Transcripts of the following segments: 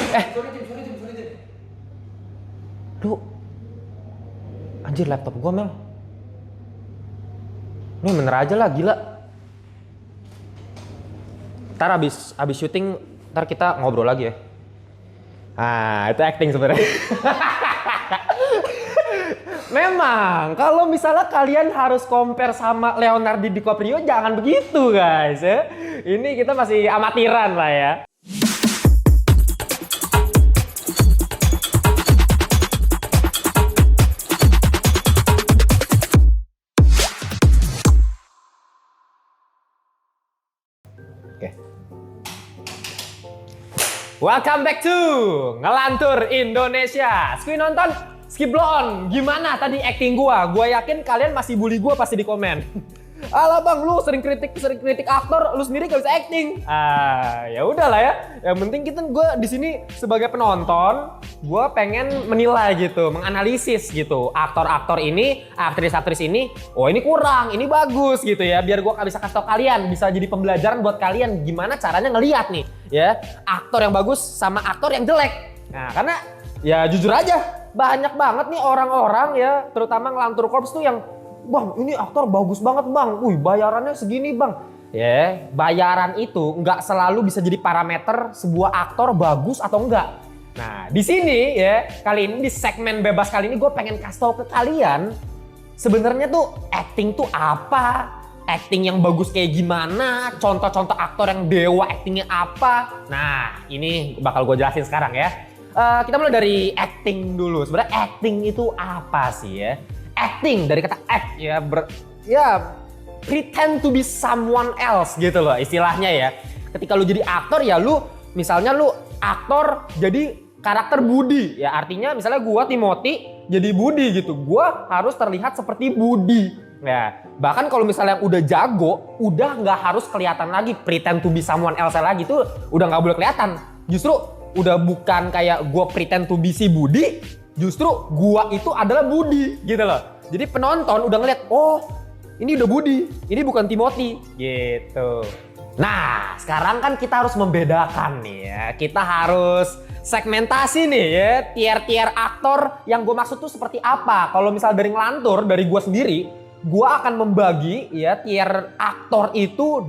Sorry Tim. Lu, anjir laptop gua Mel. Lu bener aja lah, gila. Ntar abis syuting, ntar kita ngobrol lagi ya. Ah, itu acting sebenarnya. Memang, kalau misalnya kalian harus compare sama Leonardo DiCaprio, jangan begitu guys ya. Ini kita masih amatiran lah ya. Oke. Welcome back to Ngelantur Indonesia. Skip nonton, skip blow on. Gimana tadi acting gua? Gua yakin kalian masih bully gua pasti di komen. Alah bang, lu sering kritik aktor, lu sendiri gak bisa acting. Ah, ya udahlah ya. Yang penting gua di sini sebagai penonton, gua pengen menilai gitu, menganalisis gitu. Aktor-aktor ini, aktris-aktris ini, oh ini kurang, ini bagus gitu ya. Biar gua bisa kasih tau kalian, bisa jadi pembelajaran buat kalian gimana caranya ngelihat nih, ya. Aktor yang bagus sama aktor yang jelek. Nah, karena ya jujur aja, banyak banget nih orang-orang ya, terutama Ngelantur Corps tuh yang bang, ini aktor bagus banget bang, wih bayarannya segini bang. Ya, bayaran itu nggak selalu bisa jadi parameter sebuah aktor bagus atau enggak. Nah, di sini ya, kali ini di segmen bebas kali ini gue pengen kasih tau ke kalian, sebenarnya tuh acting tuh apa, acting yang bagus kayak gimana, contoh-contoh aktor yang dewa actingnya apa. Nah, ini bakal gue jelasin sekarang ya. Kita mulai dari acting dulu. Sebenarnya acting itu apa sih ya? Acting dari kata act ya, pretend to be someone else gitu loh istilahnya ya. Ketika lu jadi aktor ya lu misalnya lu aktor jadi karakter Budi ya, artinya misalnya gua Timothy jadi Budi gitu, gua harus terlihat seperti Budi ya. Bahkan kalau misalnya udah jago udah nggak harus kelihatan lagi pretend to be someone else lagi, tuh udah nggak boleh kelihatan, justru udah bukan kayak gua pretend to be si Budi, justru gua itu adalah Budi gitu loh. Jadi penonton udah ngeliat, oh ini udah Budi, ini bukan Timothy gitu. Nah sekarang kan kita harus membedakan nih ya. Kita harus segmentasi nih ya, tier-tier aktor yang gue maksud tuh seperti apa. Kalau misal dari Ngelantur, dari gue sendiri, gue akan membagi ya tier aktor itu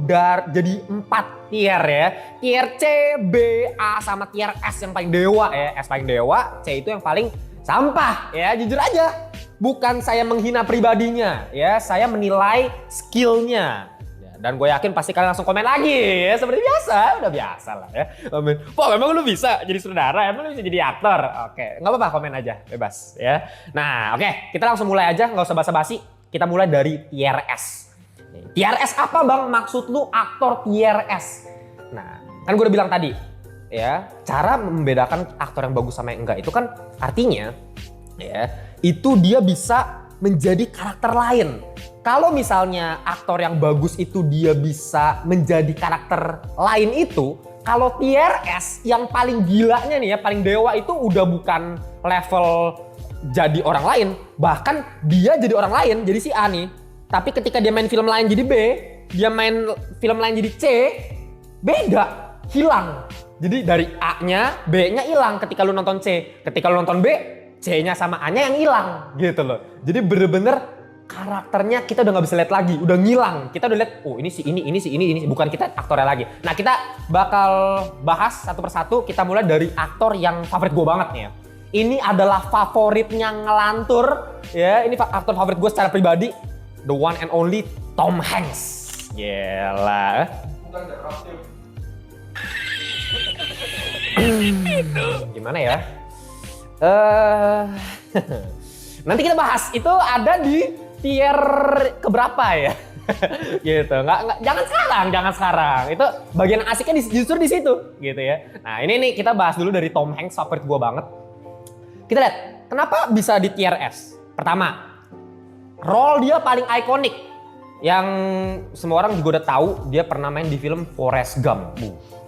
jadi 4 tier ya. Tier C, B, A sama tier S yang paling dewa ya. S paling dewa, C itu yang paling sampah ya, jujur aja. Bukan saya menghina pribadinya ya, saya menilai skillnya. Dan gue yakin pasti kalian langsung komen lagi ya, seperti biasa, udah biasa lah ya. Komen, Pak emang lu bisa jadi sutradara, emang lu bisa jadi aktor? Oke, nggak apa-apa, komen aja, bebas ya. Nah oke, kita langsung mulai aja, nggak usah basa-basi. Kita mulai dari tier S. Tier S apa bang? Maksud lu aktor tier S? Nah, kan gue udah bilang tadi ya, cara membedakan aktor yang bagus sama yang enggak itu kan artinya ya, itu dia bisa menjadi karakter lain. Kalau misalnya aktor yang bagus itu dia bisa menjadi karakter lain itu, kalau tier S yang paling gilanya nih ya, paling dewa itu udah bukan level jadi orang lain, bahkan dia jadi orang lain, jadi si A nih. Tapi ketika dia main film lain jadi B, dia main film lain jadi C, beda, hilang. Jadi dari A-nya, B-nya hilang ketika lu nonton C. Ketika lu nonton B, C-nya sama A-nya yang hilang gitu loh. Jadi bener-bener karakternya kita udah nggak bisa lihat lagi, udah ngilang. Kita udah lihat, oh ini si ini, bukan kita aktornya lagi. Nah kita bakal bahas satu persatu. Kita mulai dari aktor yang favorit gue banget nih ya. Ini adalah favoritnya Ngelantur ya. Ini aktor favorit gue secara pribadi, the one and only Tom Hanks. Gila. Bukan The Rock Tim. Gimana ya? Nanti kita bahas. Itu ada di tier keberapa ya? Gitu. Jangan sekarang. Itu bagian asiknya justru di situ, gitu ya. Nah, ini nih kita bahas dulu dari Tom Hanks, favorit gue banget. Kita lihat, kenapa bisa di tier S? Pertama, role dia paling ikonik. Yang semua orang juga udah tahu, dia pernah main di film Forrest Gump.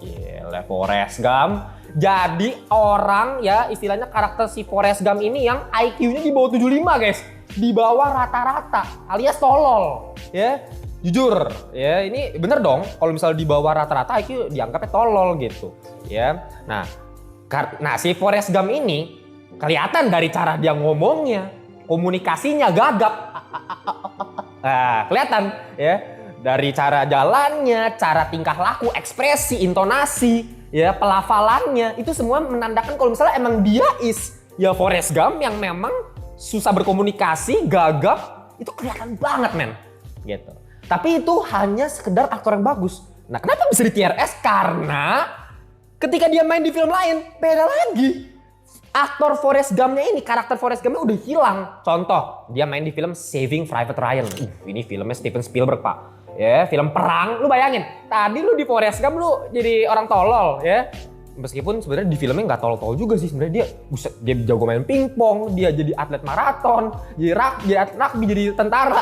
Gila, Forrest Gump. Jadi orang ya istilahnya karakter si Forrest Gump ini yang IQ-nya di bawah 75 guys. Di bawah rata-rata alias tolol ya. Jujur ya, ini bener dong kalau misalnya di bawah rata-rata IQ dianggapnya tolol gitu ya. Nah Nah, si Forrest Gump ini kelihatan dari cara dia ngomongnya, komunikasinya gagap. Nah, kelihatan ya dari cara jalannya, cara tingkah laku, ekspresi, intonasi, ya pelafalannya itu semua menandakan kalau misalnya emang dia ya Forrest Gump yang memang susah berkomunikasi, gagap, itu kelihatan banget men. Gitu. Tapi itu hanya sekedar aktor yang bagus. Nah, kenapa bisa di TRS? Karena ketika dia main di film lain, beda lagi. Aktor Forrest Gump-nya ini, karakter Forrest Gump-nya udah hilang. Contoh, dia main di film Saving Private Ryan. Ini filmnya Steven Spielberg, Pak. Ya, film perang. Lu bayangin, tadi lu di Forrest Gump lu jadi orang tolol, ya. Meskipun sebenarnya di filmnya nggak tolol-tolol juga sih. Sebenarnya dia jago main pingpong, dia jadi atlet maraton, jadi atlet rugby, jadi tentara.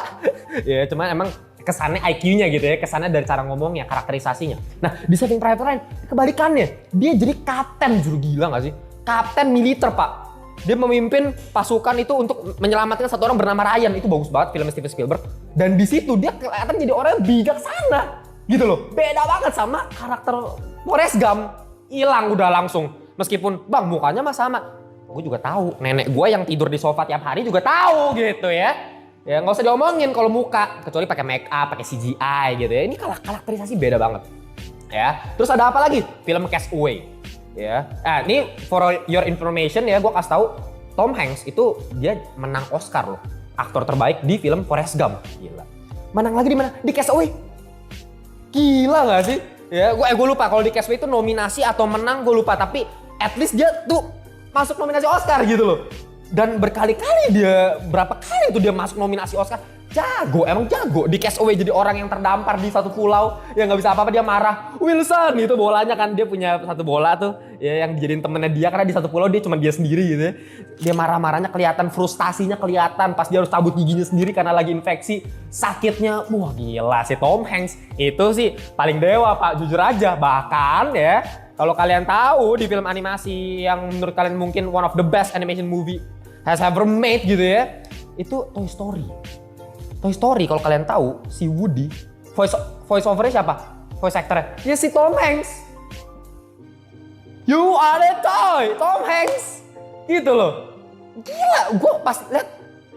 Ya, cuman emang kesannya IQ-nya gitu ya, kesannya dari cara ngomongnya, karakterisasinya. Nah, di Saving Private Ryan, kebalikannya. Dia jadi kapten, juru gila gak sih? Kapten militer, Pak. Dia memimpin pasukan itu untuk menyelamatkan satu orang bernama Ryan. Itu bagus banget film Steven Spielberg. Dan di situ dia kelihatan jadi orang yang bijaksana. Gitu loh. Beda banget sama karakter Forrest Gump. Hilang udah langsung. Meskipun, bang mukanya mah sama. Gue juga tahu. Nenek gue yang tidur di sofa tiap hari juga tahu gitu ya. Ya nggak usah diomongin kalau muka, kecuali pakai make up, pakai CGI gitu ya. Ini karakterisasi beda banget. Ya. Terus ada apa lagi? Film Castaway. Ya. Nah, ini for your information ya, gue kasih tahu Tom Hanks itu dia menang Oscar loh. Aktor terbaik di film Forrest Gump. Gila. Menang lagi di mana? Di Castaway. Gila nggak sih? Ya, gue lupa kalau di Castaway itu nominasi atau menang gue lupa, tapi at least dia tuh masuk nominasi Oscar gitu loh. Dan berkali-kali berapa kali tuh dia masuk nominasi Oscar. Jago, emang jago. Di Castaway jadi orang yang terdampar di satu pulau yang nggak bisa apa-apa, dia marah. Wilson, itu bolanya kan, dia punya satu bola tuh ya yang dijadiin temennya dia karena di satu pulau dia cuma dia sendiri gitu ya. Dia marah-marahnya kelihatan, frustasinya kelihatan pas dia harus cabut giginya sendiri karena lagi infeksi. Sakitnya, wah gila si Tom Hanks. Itu sih paling dewa Pak, jujur aja. Bahkan ya, kalau kalian tahu di film animasi yang menurut kalian mungkin one of the best animation movie has ever made gitu ya, itu Toy Story. Toy Story kalau kalian tahu si Woody voice overnya siapa? Voice actornya ya si Tom Hanks. You are a toy, Tom Hanks. Gitu loh. Gila, gue pas liat,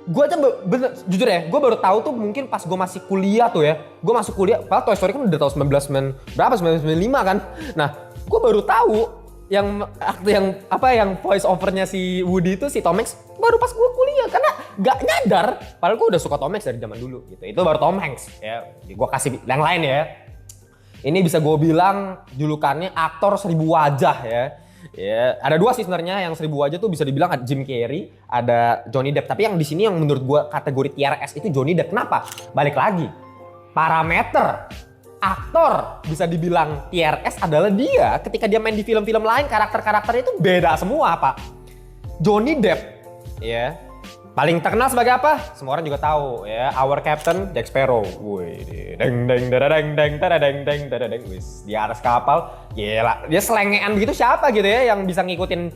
gue aja bener jujur ya, gue baru tahu tuh mungkin pas gue masih kuliah tuh ya. Gue masuk kuliah, padahal Toy Story kan udah tahun 1995 kan. Nah, gue baru tahu yang voice overnya si Woody itu si Tom Hanks baru pas gue kuliah karena gak nyadar, padahal gue udah suka Tom Hanks dari zaman dulu gitu. Itu baru Tom Hanks ya. Gue kasih yang lain ya. Ini bisa gue bilang julukannya aktor 1000 wajah ya. Ya, ada dua sih sebenarnya, yang 1000 wajah tuh bisa dibilang ada Jim Carrey, ada Johnny Depp. Tapi yang di sini yang menurut gue kategori TRS itu Johnny Depp. Kenapa? Balik lagi. Parameter aktor bisa dibilang TRS adalah dia ketika dia main di film-film lain, karakter-karakternya itu beda semua, Pak. Johnny Depp ya paling terkenal sebagai apa? Semua orang juga tahu ya, Our Captain Jack Sparrow. Wih, deng deng deng deng deng deng deng, wis di atas kapal. Gila, dia selengean gitu siapa gitu ya yang bisa ngikutin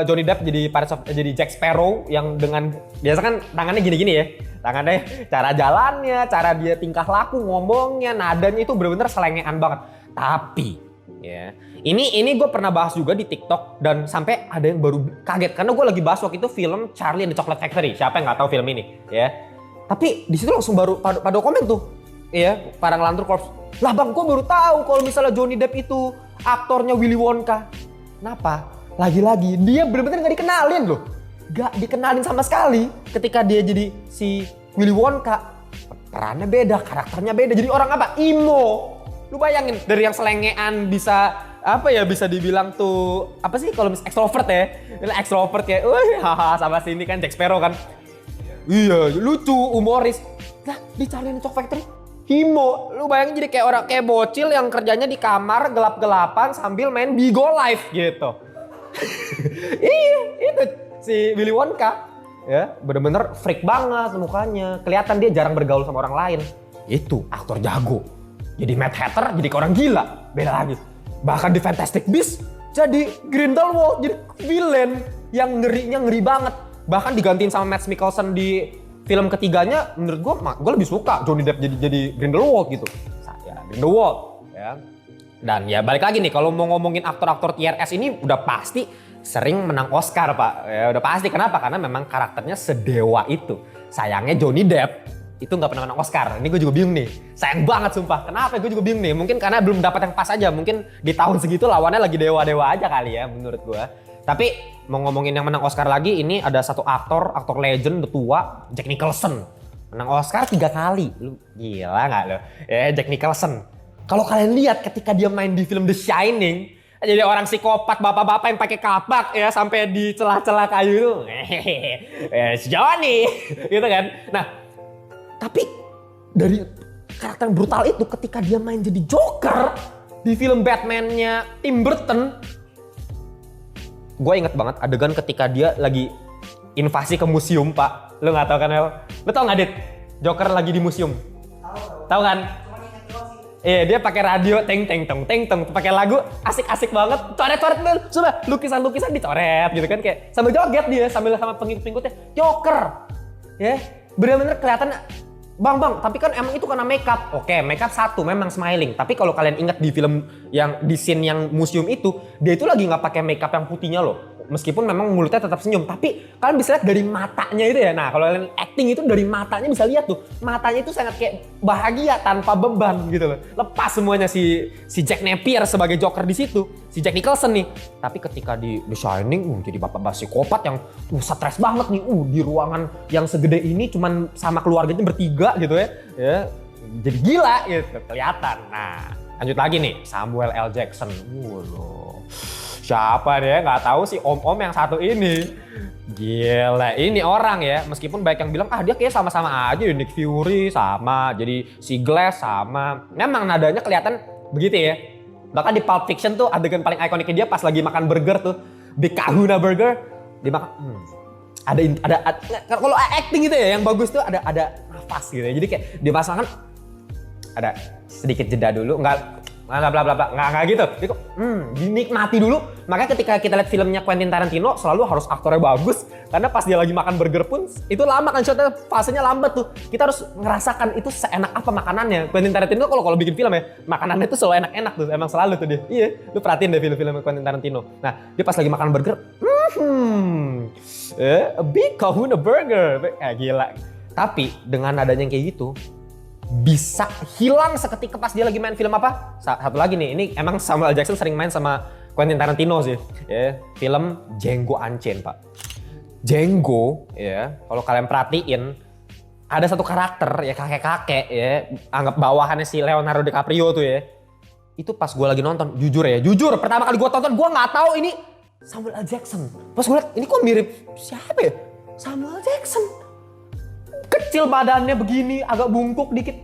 Johnny Depp jadi Jack Sparrow yang dengan biasa kan tangannya gini-gini ya. Tangannya, cara jalannya, cara dia tingkah laku, ngomongnya, nadanya itu benar-benar selengean banget. Tapi ya, ini gue pernah bahas juga di TikTok dan sampai ada yang baru kaget karena gue lagi bahas waktu itu film Charlie and the Chocolate Factory. Siapa yang nggak tahu film ini ya? Tapi di situ langsung baru pada komen tuh, ya, para ngelantur korps. Lah bang, gue baru tahu kalau misalnya Johnny Depp itu aktornya Willy Wonka. Kenapa? Lagi-lagi dia benar-benar nggak dikenalin loh. Gak dikenalin sama sekali ketika dia jadi si Willy Wonka. Perannya beda, karakternya beda. Jadi orang apa? Emo. Lu bayangin dari yang selengean bisa apa ya, bisa dibilang tuh apa sih kalau misalnya extrovert ya. Extrovert kayak haha sama sini kan Jack Sparrow kan. Iya, lucu, humoris. Lah, di Charlie and the Chocolate Factory emo. Lu bayangin jadi kayak orang kayak bocil yang kerjanya di kamar gelap-gelapan sambil main Bigo Live gitu. Iya, itu si Willy Wonka ya, bener-bener freak banget mukanya, kelihatan dia jarang bergaul sama orang lain. Itu aktor jago. Jadi Mad Hatter jadi orang gila, beda lagi. Bahkan di Fantastic Beasts jadi Grindelwald, jadi villain yang ngeri banget. Bahkan digantiin sama Mads Mikkelsen di film ketiganya. Menurut gue lebih suka Johnny Depp jadi Grindelwald gitu. Ya, Grindelwald ya. Dan ya balik lagi nih, kalau mau ngomongin aktor-aktor tier S ini udah pasti sering menang Oscar Pak. Ya udah pasti, kenapa? Karena memang karakternya sedewa itu. Sayangnya Johnny Depp itu nggak pernah menang Oscar. Ini gue juga bingung nih. Sayang banget sumpah. Kenapa? Gue juga bingung nih. Mungkin karena belum dapat yang pas aja. Mungkin di tahun segitu lawannya lagi dewa-dewa aja kali ya menurut gue. Tapi mau ngomongin yang menang Oscar lagi, ini ada satu aktor legend udah tua, Jack Nicholson. Menang Oscar 3 kali. Lu gila nggak lo? Ya Jack Nicholson. Kalau kalian lihat ketika dia main di film The Shining, jadi orang psikopat bapak-bapak yang pakai kapak ya sampai di celah-celah kayu itu. Johnny gitu kan. Nah, tapi dari karakter yang brutal itu ketika dia main jadi Joker di film Batman-nya Tim Burton, gue inget banget adegan ketika dia lagi invasi ke museum, Pak. Lu nggak tahu kan, El? Lu tau nggak, Dit? Joker lagi di museum. Tahu kan? Iya, dia pakai radio teng teng teng teng teng, pakai lagu asik-asik banget. Coret-coret dulu, coba lukisan-lukisan dicoret gitu kan, kayak sambil joget dia sambil sama pengikut-pengikutnya. Joker. Ya, benar-benar kelihatan Bang, tapi kan emang itu karena makeup. Oke, makeup satu memang smiling. Tapi kalau kalian ingat di film yang di scene yang museum itu, dia itu lagi nggak pakai makeup yang putihnya loh. Meskipun memang mulutnya tetap senyum, tapi kalian bisa lihat dari matanya itu ya. Nah, kalau kalian acting itu dari matanya bisa lihat tuh, matanya itu sangat kayak bahagia tanpa beban gitu loh. Lepas semuanya si Jack Napier sebagai Joker di situ, si Jack Nicholson nih. Tapi ketika di The Shining, jadi bapak psikopat yang stres banget nih, di ruangan yang segede ini cuman sama keluarganya bertiga gitu ya, jadi gila gitu kelihatan. Nah, lanjut lagi nih, Samuel L. Jackson. Siapa dia? Nggak tahu sih om-om yang satu ini. Gila, ini orang ya, meskipun banyak yang bilang dia kayak sama-sama aja, Nick Fury sama, jadi si Glass sama. Memang nadanya kelihatan begitu ya. Bahkan di Pulp Fiction tuh adegan paling ikoniknya dia pas lagi makan burger tuh, Big Kahuna Burger, dimakan. Ada kalau acting gitu ya, yang bagus tuh ada nafas gitu ya. Jadi kayak dipasangkan ada sedikit jeda dulu, nggak gitu. Jadi kok dinikmati dulu. Makanya ketika kita lihat filmnya Quentin Tarantino selalu harus aktornya bagus, karena pas dia lagi makan burger pun itu lama kan, shotnya fasenya lambat tuh. Kita harus ngerasakan itu seenak apa makanannya. Quentin Tarantino kalau bikin film ya, makanannya tuh selalu enak-enak tuh, emang selalu tuh dia. Iya, lu perhatiin deh film-film Quentin Tarantino. Nah, dia pas lagi makan burger, a big kahuna burger, gila. Tapi dengan adanya yang kayak gitu, bisa hilang seketika pas dia lagi main film apa? Satu lagi nih, ini emang Samuel L. Jackson sering main sama Quentin Tarantino sih. Ya, film Django Unchained, Pak. Django, ya, kalau kalian perhatiin, ada satu karakter ya, kakek-kakek ya, anggap bawahannya si Leonardo DiCaprio tuh ya. Itu pas gue lagi nonton, jujur, pertama kali gue tonton gue nggak tahu ini Samuel L. Jackson. Pas gue liat, ini kok mirip siapa ya? Samuel L. Jackson. Kecil badannya begini, agak bungkuk dikit.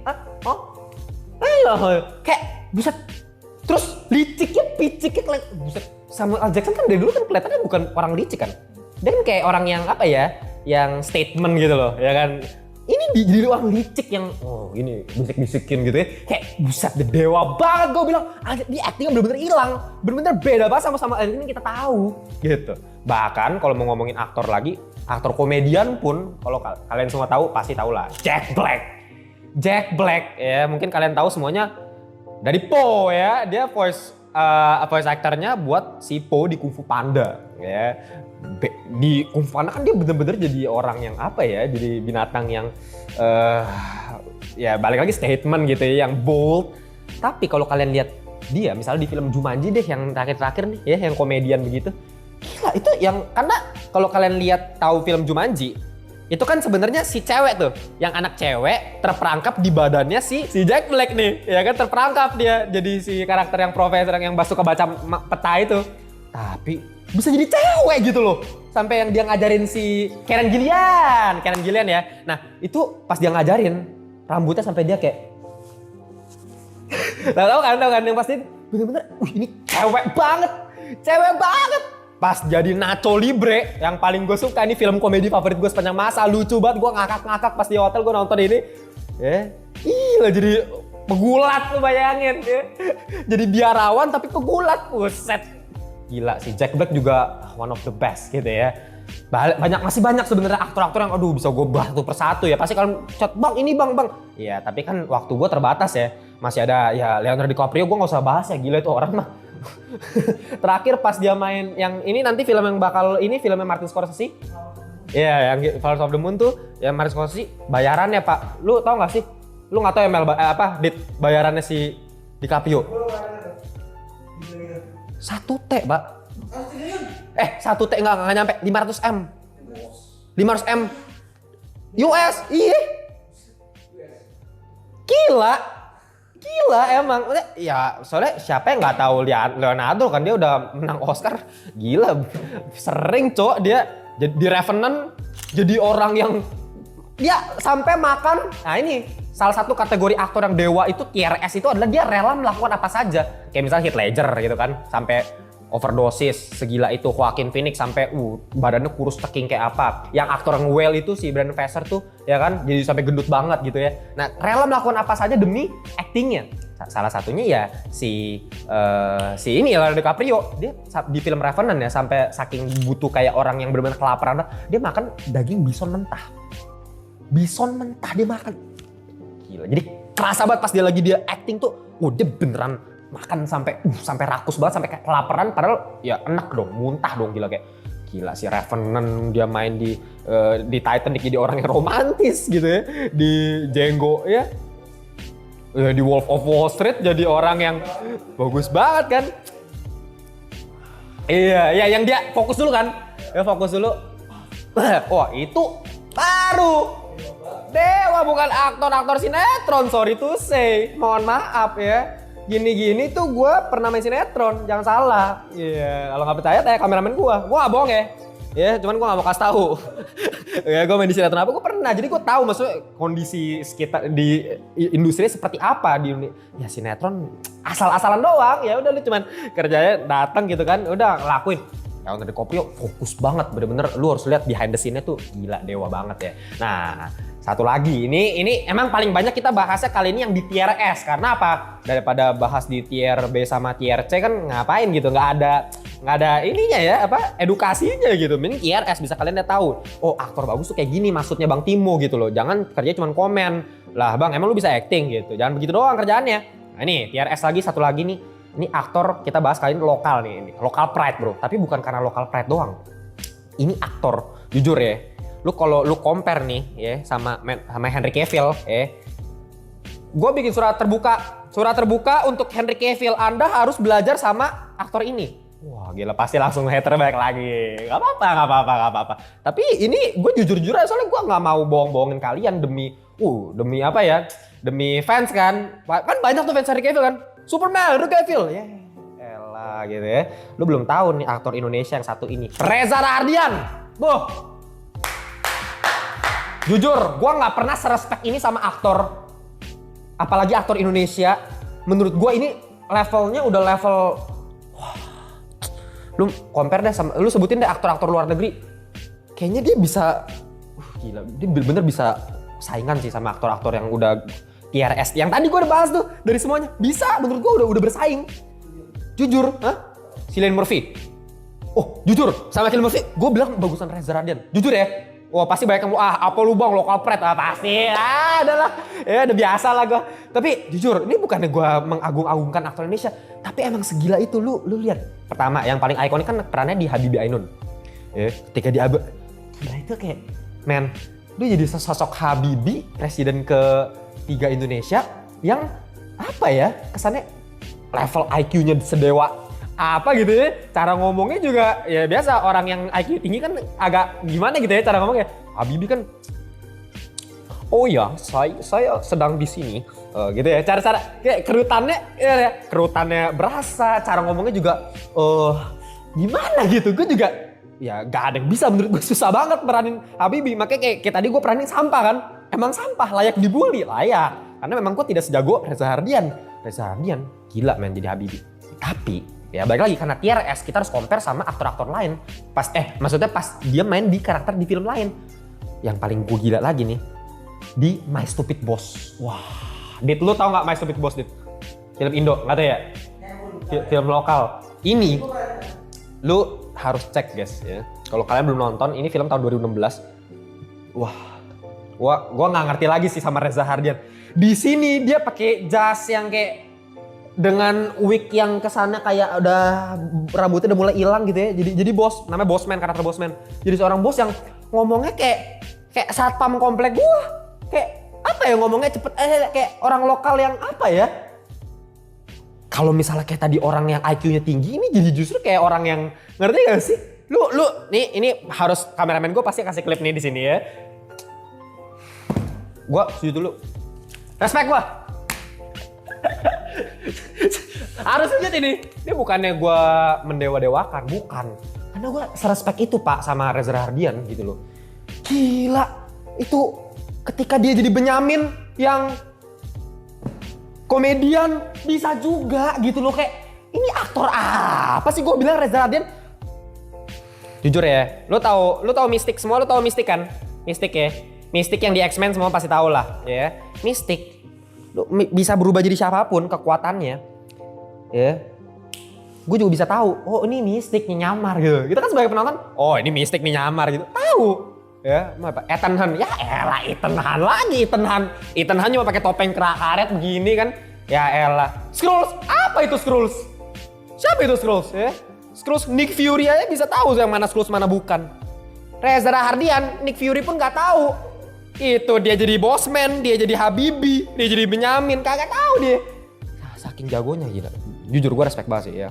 Kayak buset. Terus liciknya, piciknya buset. Samuel L. Jackson kan dari dulu kan kelihatannya bukan orang licik kan. Dia kan kayak orang yang apa ya, yang statement gitu loh, ya kan. Ini jadi orang licik yang, ini bisik-bisikin gitu ya. Kayak buset, dewa banget gue bilang. Dia actingnya bener-bener hilang. Bener-bener beda banget sama L. Ini kita tahu gitu. Bahkan kalau mau ngomongin aktor lagi, aktor komedian pun, kalau kalian semua tahu, pasti tahu lah. Jack Black ya, mungkin kalian tahu semuanya dari Po ya. Dia voice actornya buat si Po di Kung Fu Panda ya. Di Kung Fu Panda kan dia bener-bener jadi orang yang apa ya, jadi binatang yang ya balik lagi statement gitu ya, yang bold. Tapi kalau kalian lihat dia misalnya di film Jumanji deh yang terakhir-terakhir nih ya, yang komedian begitu. Gila, itu yang karena kalau kalian lihat tahu film Jumanji, itu kan sebenarnya si cewek tuh, yang anak cewek terperangkap di badannya si Jack Black nih, ya kan, terperangkap dia jadi si karakter yang profesor yang suka baca peta itu. Tapi bisa jadi cewek gitu loh, sampai yang dia ngajarin si Karen Gillian ya. Nah itu pas dia ngajarin, rambutnya sampai dia kayak tahu kan yang pasti bener-bener, ini cewek banget. Pas jadi Nacho Libre, yang paling gue suka, ini film komedi favorit gue sepanjang masa, lucu banget, gue ngakak-ngakak pas di hotel gue nonton ini. Gila, jadi pegulat lu bayangin ya. Jadi biarawan tapi pegulat, buset. Gila, si Jack Black juga one of the best gitu ya. Masih banyak sebenarnya aktor-aktor yang bisa gue bahas satu persatu ya. Pasti kalau chat, bang ini bang. Iya, tapi kan waktu gue terbatas ya. masih ada ya Leonardo DiCaprio, gue nggak usah bahas ya, gila itu orang mah. Terakhir pas dia main yang ini nanti film yang bakal ini filmnya Martin Scorsese. Iya, yang Flowers of the Moon tuh yang Martin Scorsese bayarannya Pak. Lu tau gak sih? Lu gak tau ya bayarannya si DiCaprio? 1 T, Pak. 1 T nggak nyampe 500 M. 500 M US, iya. Gila emang. Ya soalnya siapa yang nggak tahu Leonardo kan, dia udah menang Oscar. Gila, sering cok dia jadi di Revenant, jadi orang yang dia sampai makan. Nah ini salah satu kategori aktor yang dewa itu tier S itu adalah dia rela melakukan apa saja. Kayak misalnya Heath Ledger gitu kan, sampai overdosis segila itu. Joaquin Phoenix sampai badannya kurus teking kayak apa. Yang aktor yang Whale itu si Brendan Fraser tuh ya kan jadi sampai gendut banget gitu ya. Nah rela melakukan apa saja demi actingnya. Salah satunya ya si ini Leonardo DiCaprio, dia di film Revenant ya sampai saking butuh kayak orang yang benar-benar kelaparan, dia makan daging bison mentah dia makan. Gila, jadi kerasa banget pas dia lagi acting tuh, dia beneran makan sampai rakus banget, sampai kayak kelaparan, padahal ya enak dong, muntah dong, gila si Revenant dia main di Titanic jadi orang yang romantis gitu ya, di Django ya, di Wolf of Wall Street jadi orang yang bagus banget kan. Iya yang dia fokus dulu kan, wah itu baru dewa, bukan aktor sinetron, sorry to say, mohon maaf ya. Gini-gini tuh gue pernah main sinetron, jangan salah. Iya, kalau nggak percaya tanya kameramen gue nggak bohong ya. Ya, cuman gue nggak mau kasih tahu. Ya, gue main di sinetron apa? Gue pernah, jadi gue tahu maksudnya kondisi sekitar di industri seperti apa di ya sinetron asal-asalan doang. Ya udah lu cuman kerjanya datang gitu kan, udah ngelakuin. Ya untuk DiCaprio fokus banget, bener-bener lu harus lihat behind the scene-nya tuh gila dewa banget ya. Nah, satu lagi, ini emang paling banyak kita bahasnya kali ini yang di tier S. Karena apa? Daripada bahas di tier B sama tier C kan ngapain gitu, nggak ada ininya ya, edukasinya gitu. Mending tier S bisa kalian lihat tahu. Oh aktor bagus tuh kayak gini maksudnya Bang Timo gitu loh. Jangan kerja cuma komen. Lah Bang emang lu bisa acting gitu. Jangan begitu doang kerjaannya. Nah ini tier S lagi, satu lagi nih. Ini aktor kita bahas kali ini lokal nih. Ini lokal pride bro. Tapi bukan karena lokal pride doang. Ini aktor, jujur ya. Lu kalau lu compare nih ya sama Henry Cavill ya. Gue bikin surat terbuka untuk Henry Cavill. Anda harus belajar sama aktor ini. Wah gila, pasti langsung hater balik lagi. Gak apa-apa. Tapi ini gue jujur aja, soalnya gue gak mau bohong-bohongin kalian demi apa ya? Demi fans kan. Kan banyak tuh fans Henry Cavill kan. Superman, Henry Cavill. Ya elah gitu ya. Lu belum tahu nih aktor Indonesia yang satu ini. Reza Rahardian. Jujur, gue nggak pernah serespek ini sama aktor, apalagi aktor Indonesia. Menurut gue ini levelnya udah level, lu compare deh sama, lu sebutin deh aktor-aktor luar negeri. Kayaknya dia bisa, gila, dia bener-bener bisa saingan sih sama aktor-aktor yang udah tier S. Yang tadi gue udah bahas tuh dari semuanya, bisa menurut gue udah bersaing. Jujur, Cillian Murphy. Oh jujur, sama Cillian Murphy, gue bilang bagusan Reza Rahardian. Jujur ya. Wah pasti banyak yang apa lu bang lokal pride, pasti adalah ya udah biasa lah gue. Tapi jujur ini bukannya gue mengagung-agungkan aktor Indonesia, tapi emang segila itu. Lu lihat pertama yang paling ikonik kan perannya di Habibie Ainun. Ketika dia gila itu kayak men, lu jadi sosok Habibie, presiden ke-3 Indonesia yang apa ya kesannya level IQ-nya sedewa apa gitu ya, cara ngomongnya juga ya biasa, orang yang IQ tinggi kan agak gimana gitu ya cara ngomongnya. Habibie kan oh ya saya sedang di sini gitu ya, cara kayak kerutannya berasa, cara ngomongnya juga gimana gitu. Gue juga ya gak ada yang bisa, menurut gue susah banget peranin Habibie. Makanya kayak tadi gue peranin sampah kan, emang sampah layak dibully, layak, karena memang gue tidak sejago Reza Rahardian gila men jadi Habibie. Tapi ya balik lagi karena tier S kita harus compare sama aktor-aktor lain. Maksudnya pas dia main di karakter di film lain. Yang paling gue gila lagi nih di My Stupid Boss. Wah, Dit lu tau nggak My Stupid Boss Dit? Film Indo, nggak tahu ya? Film lokal. Ini lu harus cek guys ya. Kalau kalian belum nonton, ini film tahun 2016. Wah, gue nggak ngerti lagi sih sama Reza Rahardian. Di sini dia pakai jas yang kayak dengan wig yang kesana kayak udah rambutnya udah mulai hilang gitu ya. Jadi bos, namanya Bosman, karakter Bosman. Jadi seorang bos yang ngomongnya kayak satpam komplek gua. Kayak apa ya ngomongnya cepet kayak orang lokal yang apa ya? Kalau misalnya kayak tadi orang yang IQ-nya tinggi, ini jadi justru kayak orang yang ngerti gak sih? Lu nih ini harus kameramen gue pasti kasih klip nih di sini ya. Gua setuju dulu. Respect gua. Harus lihat ini. Ini bukannya gue mendewa-dewakan, bukan. Karena gue serespek itu Pak sama Reza Rahardian gitu loh. Gila, itu ketika dia jadi Benyamin yang komedian bisa juga gitu loh. Kayak ini aktor apa sih gue bilang Reza Rahardian. Jujur ya, lo tau Mystic semua, lo tau Mystic kan? Mystic ya, Mystic yang di X-Men semua pasti tahu lah ya. Mystic bisa berubah jadi siapapun kekuatannya ya. Gue juga bisa tahu, oh ini Mystic nih nyamar gitu. Kita kan sebagai penonton, oh ini Mystic nih nyamar gitu. Tahu ya, apa? Ethan Hunt, ya elah Ethan Hunt lagi Ethan Hunt cuma pakai topeng karet begini kan. Ya elah. Skrulls, apa itu Skrulls? Siapa itu Skrulls ya? Skrulls Nick Fury aja bisa tahu yang mana Skrulls mana bukan. Reza Rahardian, Nick Fury pun nggak tahu. Itu dia jadi Bosman, dia jadi Habibie, dia jadi Benyamin, kagak tahu dia. Nah, saking jagonya gila. Jujur gue respect banget sih ya.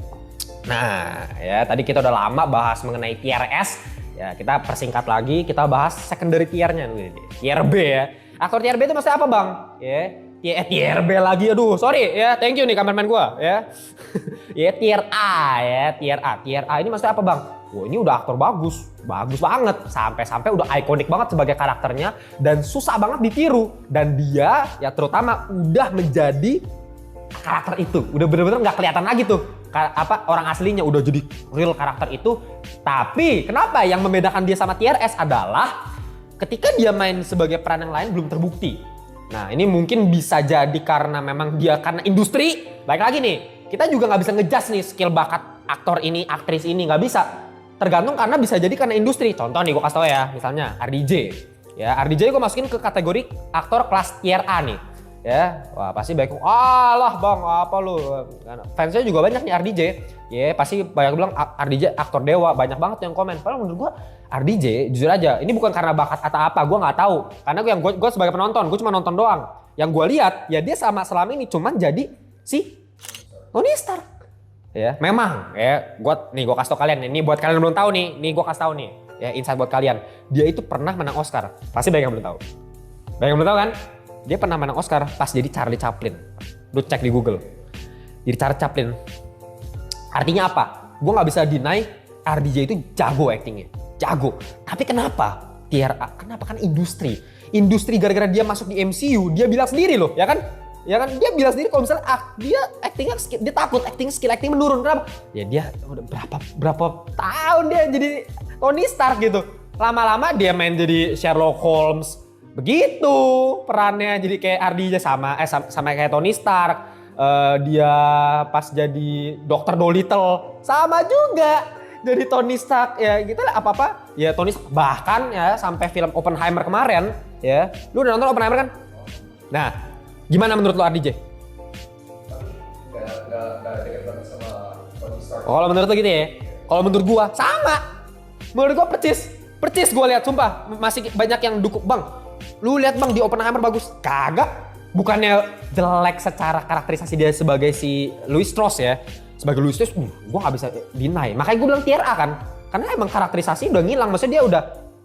Nah ya tadi kita udah lama bahas mengenai tier S. Ya kita persingkat lagi, kita bahas secondary tiernya. Tier B ya. Aktor tier B itu maksudnya apa bang? Ya tier B lagi, aduh sorry ya, thank you nih kameramen gue ya. Ya tier A ya, tier A ini maksudnya apa bang? Wah ini udah aktor bagus banget, sampai udah ikonik banget sebagai karakternya dan susah banget ditiru. Dan dia ya terutama udah menjadi karakter itu, udah bener-bener nggak kelihatan lagi tuh orang aslinya, udah jadi real karakter itu. Tapi kenapa yang membedakan dia sama tier S adalah ketika dia main sebagai peran yang lain belum terbukti. Nah ini mungkin bisa jadi karena memang dia karena industri. Baik lagi nih, kita juga nggak bisa ngejudge nih skill bakat aktor ini, aktris ini, nggak bisa. Tergantung karena bisa jadi karena industri. Contoh nih gue kasih tau ya, misalnya RDJ. Ya RDJ gue masukin ke kategori aktor kelas tier A nih. Ya, wah pasti baik. Alah bang, apa lu? Fansnya juga banyak nih RDJ. Ya pasti banyak bilang RDJ aktor dewa, banyak banget yang komen. Padahal menurut gue RDJ jujur aja, ini bukan karena bakat atau apa, gue nggak tahu. Karena gue sebagai penonton, gue cuma nonton doang. Yang gue lihat, ya dia selama ini cuman jadi si Tony Stark. Ya, memang ya, gue kasih tau kalian, ini buat kalian yang belum tahu nih gue kasih tau nih, ya insight buat kalian. Dia itu pernah menang Oscar, pasti banyak yang belum tahu. Banyak yang belum tahu kan? Dia pernah menang Oscar pas jadi Charlie Chaplin. Lu cek di Google. Jadi Charlie Chaplin. Artinya apa? Gue nggak bisa deny RDJ itu jago actingnya, jago. Tapi kenapa? Tier A, kenapa? Kan industri gara-gara dia masuk di MCU, dia bilang sendiri loh, ya kan? Ya kan dia bilang sendiri kalau misalnya dia actingnya dia takut skill acting menurun. Kenapa? Ya dia udah berapa tahun dia jadi Tony Stark gitu. Lama-lama dia main jadi Sherlock Holmes. Begitu perannya jadi kayak RDJ sama kayak Tony Stark. Dia pas jadi Dr. Dolittle sama juga jadi Tony Stark ya gitu lah apa-apa. Ya Tony Stark bahkan ya sampai film Oppenheimer kemarin ya. Lu udah nonton Oppenheimer kan? Nah, gimana menurut lo RDJ? Gak deket banget sama Tony Stark. Oh, kalau menurut lo gitu ya? Kalau menurut gua sama. Menurut gua percis gua lihat sumpah masih banyak yang dukung bang. Lu lihat bang di Oppenheimer bagus, kagak? Bukannya jelek secara karakterisasi dia sebagai si Louis Strauss ya? Sebagai Louis Strauss, gua nggak bisa deny. Makanya gua bilang tier A kan, karena emang karakterisasi udah ngilang. Maksudnya dia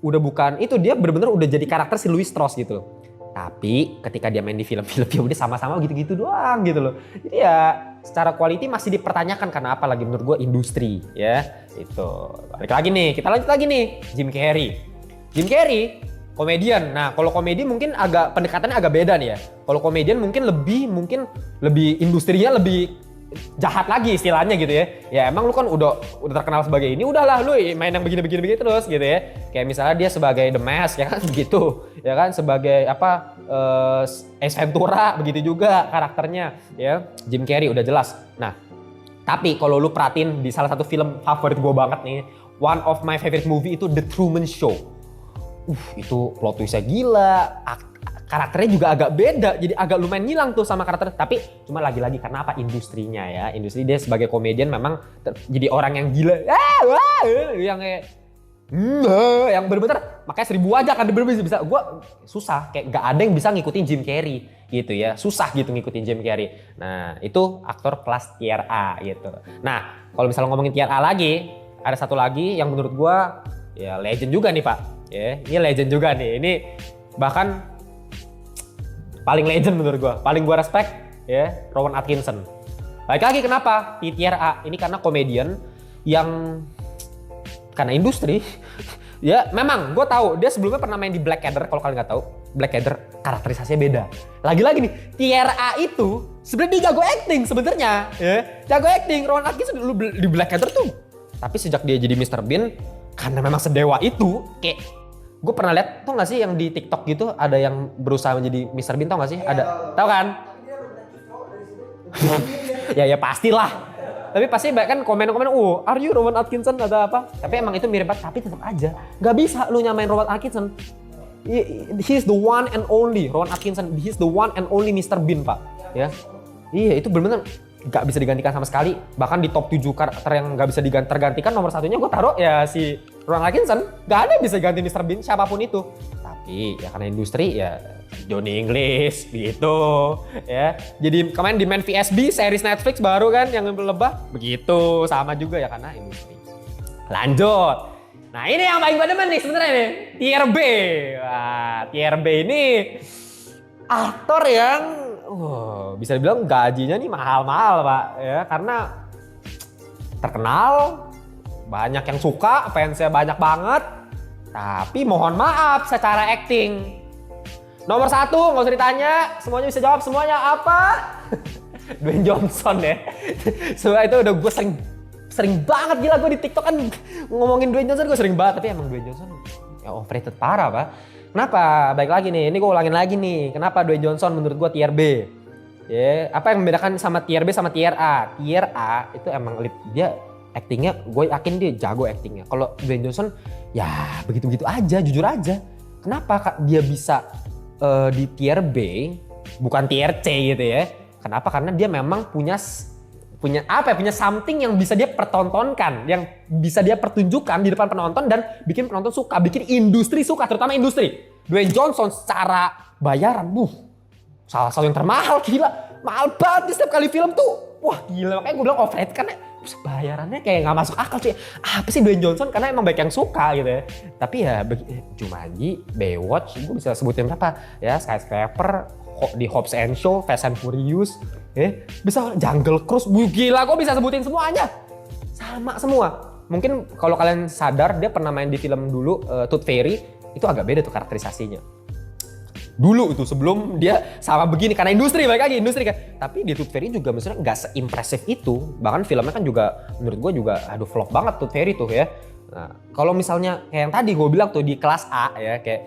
udah bukan itu, dia benar-benar udah jadi karakter si Louis Strauss gitu loh. Tapi ketika dia main di film-film ya udah sama-sama gitu-gitu doang gitu loh. Jadi ya secara quality masih dipertanyakan karena apa lagi menurut gue industri ya. Itu. Balik lagi nih, kita lanjut lagi nih. Jim Carrey komedian. Nah, kalau komedi mungkin agak pendekatannya agak beda nih ya. Kalau komedian mungkin lebih industrinya lebih jahat lagi istilahnya gitu ya. Ya emang lu kan udah terkenal sebagai ini, udahlah lu main yang begini terus gitu ya. Kayak misalnya dia sebagai The Mask ya kan begitu. Ya kan sebagai Ace Ventura begitu juga karakternya ya. Jim Carrey udah jelas. Nah, tapi kalau lu perhatiin di salah satu film favorit gue banget nih, one of my favorite movie itu The Truman Show. Itu plot twistnya gila, karakternya juga agak beda, jadi agak lumayan hilang tuh sama karakter. Tapi cuma lagi-lagi karena apa, industrinya ya, industri dia sebagai komedian memang jadi orang yang gila, yang kayak yang bener-bener makanya 1000 aja kan bener-bener bisa. Gue susah, kayak nggak ada yang bisa ngikutin Jim Carrey gitu ya, susah gitu ngikutin Jim Carrey. Nah itu aktor kelas tier A gitu. Nah kalau misalnya ngomongin tier A lagi, ada satu lagi yang menurut gue ya legend juga nih Pak. Ya, ini legend juga nih. Ini bahkan paling legend menurut gue, paling gue respect ya, Rowan Atkinson. Balik lagi kenapa di tier A? Ini karena komedian yang karena industri. Ya memang gue tahu dia sebelumnya pernah main di Blackadder. Kalau kalian nggak tahu, Blackadder karakterisasinya beda. Lagi-lagi nih, tier A itu sebenarnya dia jago acting sebenarnya, ya. Jago acting. Rowan Atkinson dulu di Blackadder tuh. Tapi sejak dia jadi Mr. Bean, karena memang sedewa itu, kayak gue pernah lihat, tau gak sih yang di TikTok gitu ada yang berusaha menjadi Mr. Bean, tau gak sih? Ada, tau kan? ya pastilah. Tapi pasti kan komen-komen, are you Rowan Atkinson ada apa? Tapi emang itu mirip banget, tapi tetap aja nggak bisa lu nyamain Rowan Atkinson. He's the one and only Rowan Atkinson. He's the one and only Mr. Bean, Pak. Ya, iya itu benar-benar nggak bisa digantikan sama sekali. Bahkan di top 7 karakter yang nggak bisa tergantikan, nomor satunya gue taruh ya si Rowan Atkinson. Nggak ada yang bisa ganti Mr. Bean siapapun itu. Tapi ya karena industri ya Johnny English gitu ya. Jadi kemarin di main VSB series Netflix baru kan yang lebah begitu, sama juga ya karena industri. Lanjut. Nah ini yang paling gue demen nih sebenarnya nih, tier B. Wah, tier B ini aktor yang bisa dibilang gajinya nih mahal-mahal Pak ya, karena terkenal, banyak yang suka, fansnya banyak banget. Tapi mohon maaf secara acting. Nomor 1 nggak usah ditanya, semuanya bisa jawab semuanya apa? Dwayne Johnson ya. Soalnya itu udah gue sering banget, gila gue di TikTok kan ngomongin Dwayne Johnson, gue sering banget. Tapi emang Dwayne Johnson ya overrated parah Pak. Kenapa? Baik lagi nih, ini gue ulangin lagi nih. Kenapa Dwayne Johnson menurut gue tier B? Ya, apa yang membedakan sama tier B sama tier A? Tier A itu emang dia actingnya, gue yakin dia jago actingnya. Kalau Dwayne Johnson ya begitu-begitu aja, jujur aja. Kenapa dia bisa di tier B bukan tier C gitu ya? Kenapa? Karena dia memang punya something yang bisa dia pertontonkan, yang bisa dia pertunjukkan di depan penonton dan bikin penonton suka, bikin industri suka, terutama industri. Dwayne Johnson secara bayaran, salah satu yang termahal, gila, mahal banget di setiap kali film tuh. Wah gila, makanya gue bilang overrated karena bayarannya kayak nggak masuk akal sih. Apa sih Dwayne Johnson? Karena emang banyak yang suka gitu ya. Tapi ya Jumanji, Baywatch, gue bisa sebutin berapa ya, Skyscraper, di Hobbs and Shaw, Fast and Furious, bisa Jungle Cruise, gila gue bisa sebutin semuanya. Sama semua. Mungkin kalau kalian sadar dia pernah main di film dulu Tooth Fairy, itu agak beda tuh karakterisasinya. Dulu itu sebelum dia sama begini karena industri, balik lagi industri kan. Tapi di Tooth Fairy juga maksudnya nggak seimpresif itu. Bahkan filmnya kan juga menurut gue juga flop banget Tooth Fairy tuh ya. Nah kalau misalnya kayak yang tadi gue bilang tuh di kelas A ya, kayak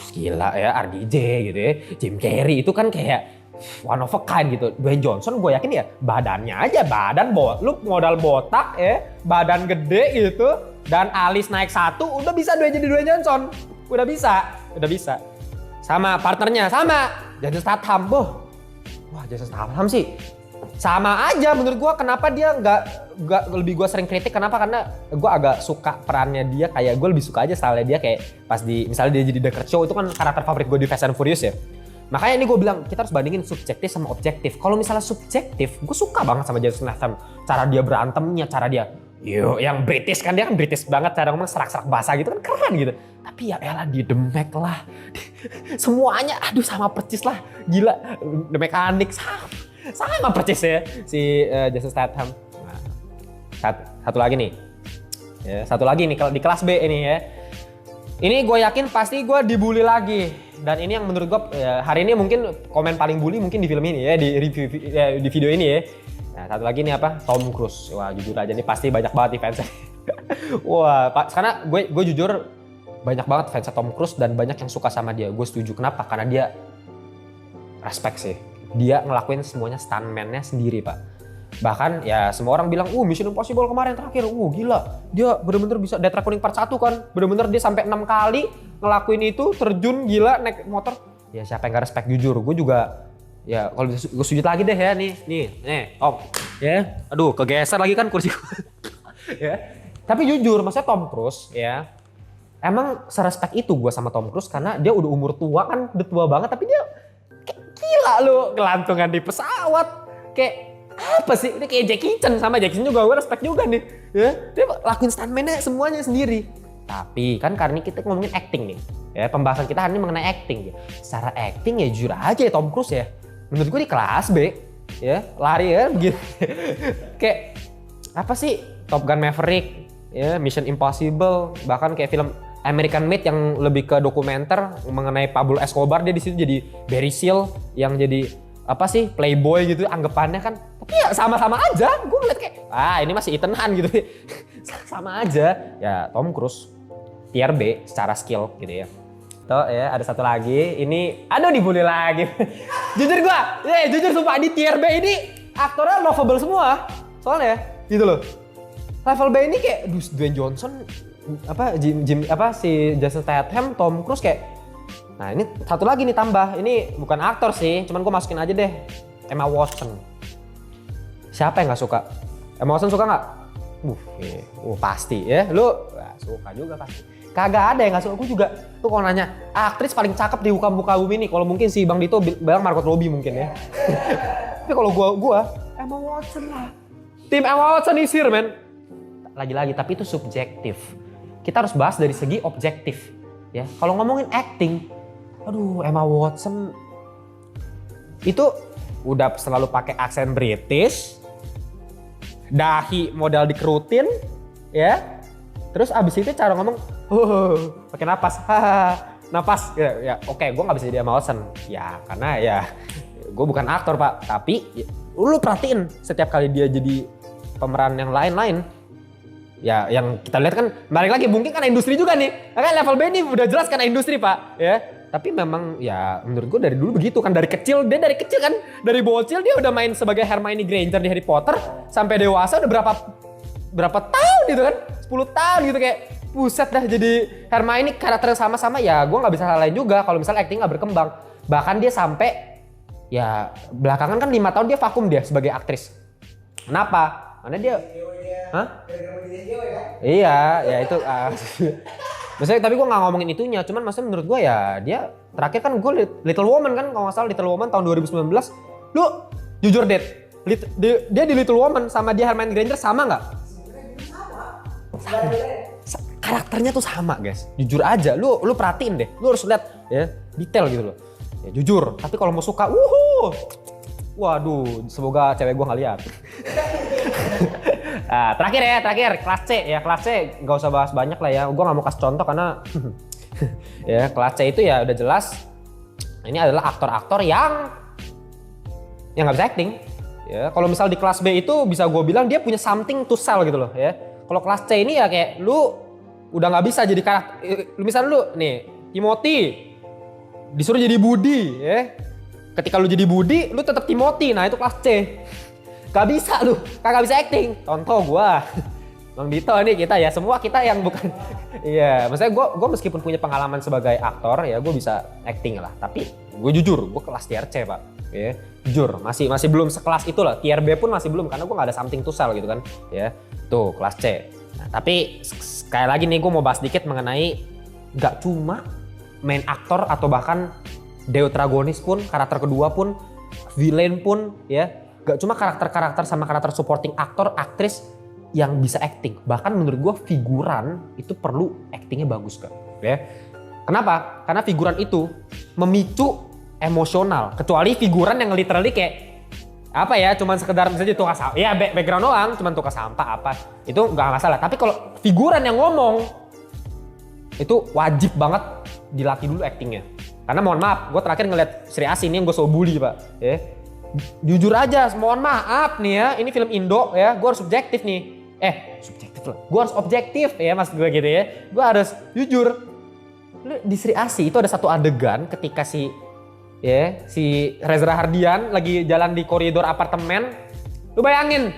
gila ya RDJ gitu ya, Jim Carrey itu kan kayak one of a kind gitu. Dwayne Johnson gue yakin ya badannya aja, lu modal botak ya, badan gede gitu dan alis naik 1 udah bisa jadi Dwayne Johnson. Udah bisa. Sama partnernya, sama Jason Statham. Wah Jason Statham sih sama aja menurut gue. Kenapa dia nggak lebih gue sering kritik, kenapa? Karena gue agak suka perannya dia, kayak gue lebih suka aja style dia kayak pas misalnya dia jadi The Kurt Show, itu kan karakter favorit gue di Fast and Furious ya. Makanya ini gue bilang kita harus bandingin subjektif sama objektif. Kalau misalnya subjektif, gue suka banget sama Jason Statham, cara dia berantemnya, cara dia yang British kan, dia kan British banget, cara ngomong serak-serak bahasa gitu kan keren gitu. Tapi ya elah di The Mac lah, semuanya aduh sama percis lah, gila. The Mechanic sama percis ya si Jason Statham. Nah, satu lagi nih ya, kalau di kelas B ini ya, ini gue yakin pasti gue dibully lagi. Dan ini yang menurut gue hari ini mungkin komen paling bully mungkin di film ini ya, di review di video ini ya. Nah satu lagi nih apa, Tom Cruise. Wah jujur aja nih pasti banyak banget nih fansnya. Wah karena gue jujur banyak banget fansnya Tom Cruise dan banyak yang suka sama dia. Gue setuju. Kenapa? Karena dia respect sih. Dia ngelakuin semuanya stuntman-nya sendiri Pak. Bahkan ya semua orang bilang, Mission Impossible kemarin terakhir, gila. Dia bener-bener bisa Death Reckoning Part 1 kan. Bener-bener dia sampai 6 kali ngelakuin itu, terjun gila naik motor. ya siapa yang gak respect jujur. Gue juga ya kalau gue sujud lagi deh ya nih Om ya. Aduh kegeser lagi kan kursi gue. Ya. Tapi jujur maksudnya Tom Cruise ya emang serespek itu gue sama Tom Cruise karena dia udah umur tua kan, udah tua banget tapi dia kayak gila lu kelantungan di pesawat kayak apa sih, ini kayak Jackie Chan, sama Jackie Chan juga gue respect juga nih ya, dia lakuin stuntman-nya semuanya sendiri. Tapi kan karena kita ngomongin acting nih ya, pembahasan kita hari ini mengenai acting ya. Secara acting ya jujur aja ya Tom Cruise ya menurut gue di kelas B ya, lari ya begitu. Kayak apa sih Top Gun Maverick ya, Mission Impossible, bahkan kayak film American Made yang lebih ke dokumenter mengenai Pablo Escobar, dia di situ jadi Barry Seal yang jadi apa sih playboy gitu anggapannya kan. Tapi ya sama-sama aja, gue ngeliat kayak ini masih Ethan Hunt gitu. Sama aja ya Tom Cruise tier B secara skill gitu ya. Tuh ya ada satu lagi, ini aduh dibully lagi. Jujur sumpah di tier B ini aktornya lovable semua soalnya gitu loh. Level B ini kayak Dwayne Johnson, si Jason Statham, Tom Cruise kayak. Nah ini satu lagi nih tambah, ini bukan aktor sih, cuman gue masukin aja deh, Emma Watson. Siapa yang nggak suka? Emma Watson suka nggak? Pasti ya, lu suka juga pasti. Kagak ada yang nggak suka, gue juga. Tuh kalau nanya aktris paling cakep di muka bumi ini, kalau mungkin si Bang Dito bilang Margot Robbie mungkin ya. Tapi kalau gue Emma Watson lah. Tim Emma Watson isir men. Lagi-lagi tapi itu subjektif. Kita harus bahas dari segi objektif ya. Kalau ngomongin acting, aduh Emma Watson itu udah selalu pakai aksen British, dahi modal dikerutin ya. Terus abis itu cara ngomong pakai napas, napas ya oke, gue nggak bisa jadi Emma Watson ya karena ya gue bukan aktor pak. Tapi lu perhatiin setiap kali dia jadi pemeran yang lain-lain ya, yang kita lihat kan balik lagi mungkin karena industri juga nih. Kan level B ini udah jelas karena industri pak ya. Tapi memang ya menurut gue dari dulu begitu kan, dari kecil kan, dari bocil dia udah main sebagai Hermione Granger di Harry Potter sampai dewasa udah berapa tahun gitu kan, 10 tahun gitu kayak buset dah jadi Hermione, karakternya sama-sama ya. Gue nggak bisa salahin juga kalau misalnya acting nggak berkembang. Bahkan dia sampai ya belakangan kan 5 tahun dia vakum dia sebagai aktris. Kenapa? Karena dia iya, ya itu. Maksudnya tapi gue nggak ngomongin itunya, cuman maksudnya menurut gue ya dia terakhir kan gue Little Woman kan, kalau nggak salah Little Woman tahun 2019. Lu jujur deh, dia di Little Woman sama dia Hermione Granger sama nggak? Sama. Karakternya tuh sama guys, jujur aja. Lu perhatiin deh, lu harus lihat ya detail gitu loh. Ya jujur, tapi kalau mau suka, waduh, semoga cewek gue nggak lihat. Nah, terakhir kelas C ya, kelas C gak usah bahas banyak lah ya, gue gak mau kasih contoh karena ya kelas C itu ya udah jelas ini adalah aktor-aktor yang gak bisa acting ya. Kalau misal di kelas B itu bisa gue bilang dia punya something to sell gitu loh ya. Kalau kelas C ini ya kayak lu udah gak bisa jadi karakter, misal lu nih Timothy disuruh jadi Budi ya, ketika lu jadi Budi lu tetap Timothy, nah itu kelas C. Gak bisa lu, kagak bisa acting. Contoh gua, Bang Dito nih kita ya, semua kita yang bukan. Iya, maksudnya gua meskipun punya pengalaman sebagai aktor ya, gua bisa acting lah. Tapi gue jujur, gua kelas tier C pak. Ya, jujur, masih belum sekelas itu lah. Tier B pun masih belum karena gua nggak ada something to sell gitu kan. Ya, tuh kelas C. Nah, tapi sekali lagi nih gua mau bahas sedikit mengenai gak cuma main aktor atau bahkan deuteragonis pun, karakter kedua pun, villain pun ya. Gak cuma karakter-karakter sama karakter supporting aktor, aktris yang bisa acting. Bahkan menurut gue figuran itu perlu actingnya bagus kan. Ya. Kenapa? Karena figuran itu memicu emosional. Kecuali figuran yang literally kayak apa ya, cuman sekedar misalnya tukang sampah. Ya background doang, cuman tukang sampah apa. Itu gak masalah. Tapi kalau figuran yang ngomong, itu wajib banget dilatih dulu actingnya. Karena mohon maaf, gue terakhir ngeliat Sri Asih ini yang gue so bully pak. Ya. Jujur aja, mohon maaf nih ya, ini film Indo ya, gue harus subjektif nih. Subjektif lah, gue harus objektif ya mas gue gitu ya. Gue harus jujur. Di Sri Asih itu ada satu adegan ketika si Reza Rahardian lagi jalan di koridor apartemen. Lu bayangin,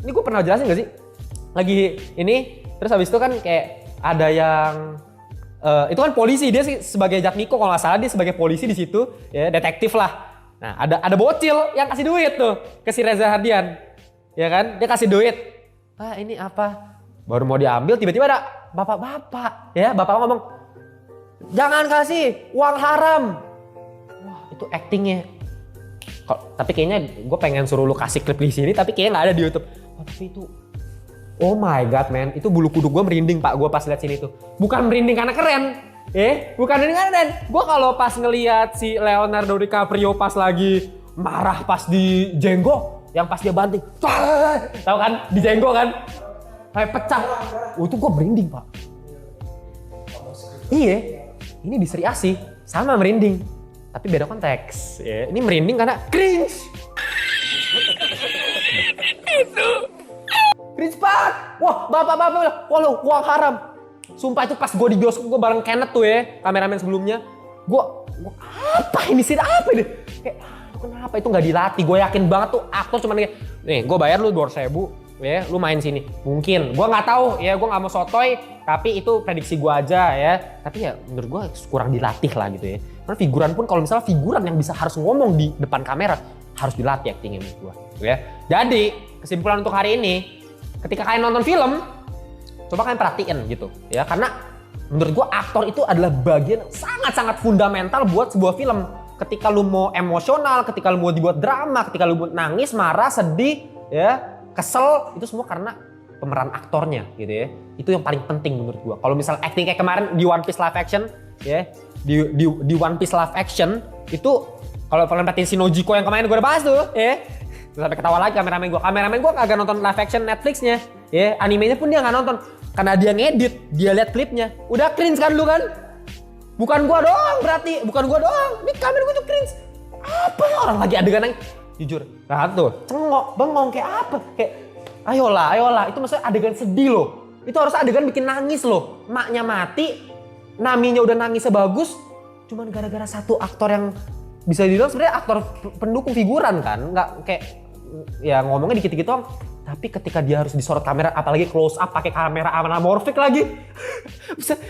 ini gue pernah jelasin gak sih? Lagi ini, terus habis itu kan kayak ada yang itu kan polisi, dia sebagai Jatmiko kalau nggak salah, dia sebagai polisi di situ, ya detektif lah. Nah ada bocil yang kasih duit tuh ke si Reza Hardian, ya kan? Dia kasih duit. Pak ini apa? Baru mau diambil tiba-tiba ada bapak-bapak, ya bapak ngomong, jangan kasih uang haram. Wah itu actingnya. Tapi kayaknya gue pengen suruh lu kasih klip di sini, tapi kayaknya nggak ada di YouTube. Oh, tapi itu, oh my god man, itu bulu kuduk gue merinding pak, gue pas lihat sini tuh. Bukan merinding karena keren, bukan merinding karena keren. Gue kalau pas ngelihat si Leonardo DiCaprio pas lagi marah pas di Django, yang pas dia banting, tahu kan, di Django kan, kayak pecah. Oh itu gue merinding pak. Iya, ini di Sri Asih sama merinding, tapi beda konteks. Ya, ini merinding karena cringe. Cringe banget. Wah, bapak-bapak bilang, wah lo uang haram. Sumpah itu pas gue di bioskop, gue bareng Kenneth tuh ya, kameramen sebelumnya. Gue apa ini sih, apa ini? Kayak, kenapa itu nggak dilatih? Gue yakin banget tuh aktor cuma kayak, nih gue bayar lu 200.000, ya, lu main sini. Mungkin, gue nggak tahu ya, gue nggak mau sotoy, tapi itu prediksi gue aja ya. Tapi ya menurut gue kurang dilatih lah gitu ya. Karena figuran pun kalau misalnya figuran yang bisa harus ngomong di depan kamera, harus dilatih actingnya menurut gue. Ya. Jadi kesimpulan untuk hari ini, ketika kalian nonton film, coba kalian perhatiin gitu ya, karena menurut gue aktor itu adalah bagian sangat-sangat fundamental buat sebuah film. Ketika lu mau emosional, ketika lu mau dibuat drama, ketika lu mau nangis, marah, sedih, ya, kesel, itu semua karena pemeran aktornya gitu ya. Itu yang paling penting menurut gue. Kalau misal acting kayak kemarin di One Piece live action, ya, di One Piece live action itu kalau kalian perhatiin si Nojiko yang kemarin gue udah bahas tuh, ya. Sampai ketawa lagi kameramen gue kagak nonton live action Netflixnya, ya, animenya pun dia nggak nonton karena dia ngedit, dia lihat klipnya, udah cringe kan lu kan? Bukan gua doang berarti, bukan gua doang, ini kamera gua tuh cringe. Apa ya orang lagi adegan yang jujur, nah tuh cengok, bengong kayak apa, kayak ayolah, itu maksudnya adegan sedih loh, itu harus adegan bikin nangis loh, maknya mati, Naminya udah nangis sebagus, cuman gara-gara satu aktor yang bisa dibilang sebenarnya aktor pendukung figuran kan, nggak kayak ya ngomongnya dikit-dikit doang, tapi ketika dia harus disorot kamera, apalagi close up pakai kamera anamorfik lagi,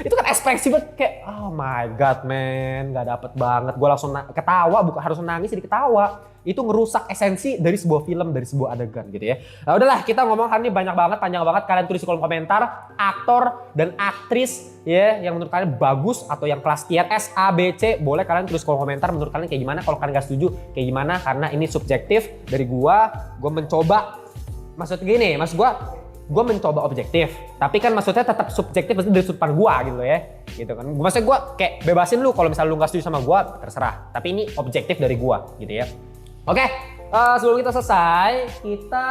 itu kan ekspresi banget kayak oh my god man, nggak dapet banget, gue langsung ketawa, bukan harus nangis jadi ketawa, itu ngerusak esensi dari sebuah film, dari sebuah adegan gitu ya. Nah udahlah, kita ngomong hari ini banyak banget, panjang banget, kalian tulis di kolom komentar aktor dan aktris ya yang menurut kalian bagus atau yang kelas tier S, A, B, C, boleh kalian tulis kolom komentar menurut kalian kayak gimana. Kalau kalian gak setuju kayak gimana, karena ini subjektif dari gua mencoba, maksud gua mencoba objektif, tapi kan maksudnya tetap subjektif dari sudut pandang gua gitu ya, gitu kan. Maksudnya gua kayak bebasin lu kalau misalnya lu gak setuju sama gua, terserah, tapi ini objektif dari gua gitu ya. Oke, sebelum kita selesai, kita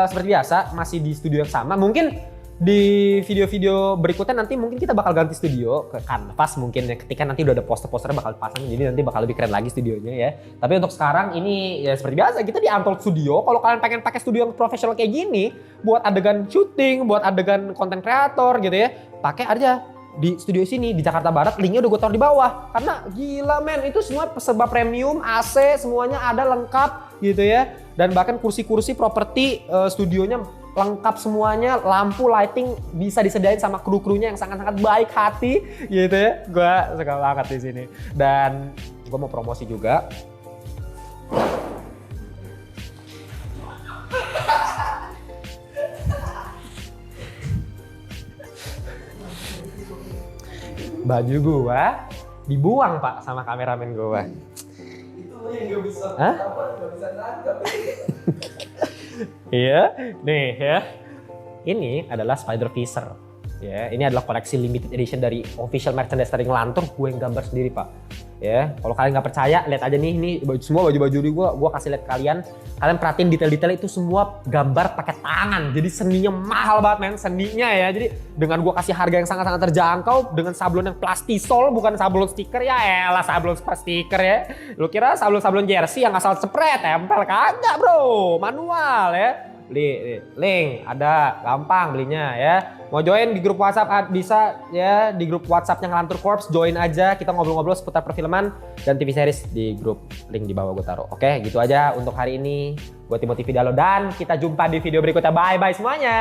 seperti biasa masih di studio yang sama. Mungkin di video-video berikutnya nanti mungkin kita bakal ganti studio ke kanvas mungkin ya. Ketika nanti udah ada poster-posternya bakal dipasang, jadi nanti bakal lebih keren lagi studionya ya. Tapi untuk sekarang ini ya seperti biasa, kita di Untold Studio. Kalau kalian pengen pakai studio yang profesional kayak gini, buat adegan syuting, buat adegan konten kreator gitu ya, pakai aja di studio sini di Jakarta Barat, linknya udah gue taruh di bawah. Karena gila men, itu semua serba premium, AC semuanya ada lengkap gitu ya. Dan bahkan kursi-kursi properti studionya lengkap semuanya, lampu, lighting bisa disediain sama kru-krunya yang sangat-sangat baik hati gitu ya. Gue suka banget di sini. Dan gue mau promosi juga. Baju gua dibuang pak sama kameramen gua. Itu yang gak bisa nangkep. Iya, nih ya. Ini adalah Spider-Fisher. Ya, ini adalah koleksi limited edition dari official merchandise dari Ngelantur. Gue yang gambar sendiri pak. Ya, kalau kalian nggak percaya, lihat aja nih, ini semua baju-baju di gue kasih lihat kalian. Kalian perhatiin detail-detail itu semua gambar pakai tangan. Jadi seninya mahal banget men, seninya ya. Jadi dengan gue kasih harga yang sangat-sangat terjangkau, dengan sablon yang plastisol, bukan sablon stiker ya, elah sablon stiker ya. Lu kira sablon jersey yang asal spray tempel, kagak bro, manual ya. Beli link ada, gampang belinya ya. Mau join di grup WhatsApp bisa ya, di grup WhatsApp-nya Ngelantur Corps, join aja, kita ngobrol-ngobrol seputar perfilman dan TV series di grup, link di bawah gue taruh. Oke, gitu aja untuk hari ini. Gue Timothy Vidalo dan kita jumpa di video berikutnya. Bye bye semuanya.